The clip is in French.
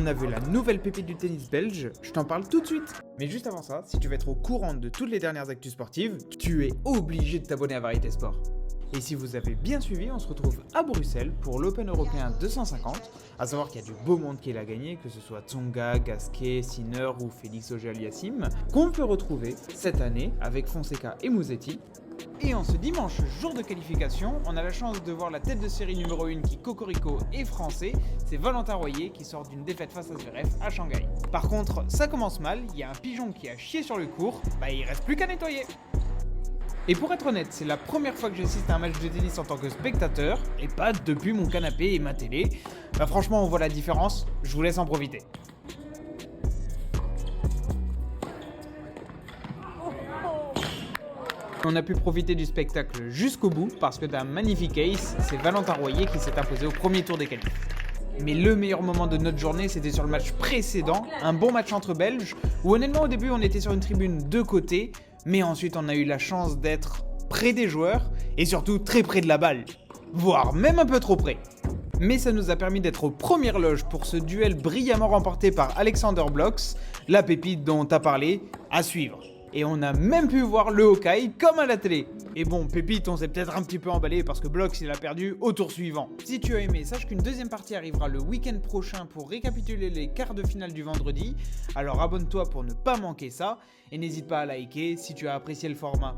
on a vu la nouvelle pépite du tennis belge, je t'en parle tout de suite. Mais juste avant ça, si tu veux être au courant de toutes les dernières actus sportives, tu es obligé de t'abonner à Variété Sport. Et si vous avez bien suivi, on se retrouve à Bruxelles pour l'Open européen 250, à savoir qu'il y a du beau monde qui l'a gagné, que ce soit Tsonga, Gasquet, Sinner ou Félix Auger-Aliassime, qu'on peut retrouver cette année avec Fonseca et Musetti. Et en ce dimanche, jour de qualification, on a la chance de voir la tête de série numéro 1 qui cocorico est français, c'est Valentin Royer qui sort d'une défaite face à Zverev à Shanghai. Par contre, ça commence mal, il y a un pigeon qui a chié sur le court, il reste plus qu'à nettoyer. Et pour être honnête, c'est la première fois que j'assiste à un match de tennis en tant que spectateur, et pas depuis mon canapé et ma télé. Franchement, on voit la différence, je vous laisse en profiter. On a pu profiter du spectacle jusqu'au bout, parce que d'un magnifique ace, c'est Valentin Royer qui s'est imposé au premier tour des qualifs. Mais le meilleur moment de notre journée, c'était sur le match précédent, un bon match entre Belges, où honnêtement au début on était sur une tribune de côté, mais ensuite on a eu la chance d'être près des joueurs, et surtout très près de la balle, voire même un peu trop près. Mais ça nous a permis d'être aux premières loges pour ce duel brillamment remporté par Alexander Blocks, la pépite dont t'as parlé, à suivre. Et on a même pu voir le Hawkeye comme à la télé. Et bon, pépite, on s'est peut-être un petit peu emballé parce que Blocks il a perdu au tour suivant. Si tu as aimé, sache qu'une deuxième partie arrivera le week-end prochain pour récapituler les quarts de finale du vendredi. Alors abonne-toi pour ne pas manquer ça et n'hésite pas à liker si tu as apprécié le format.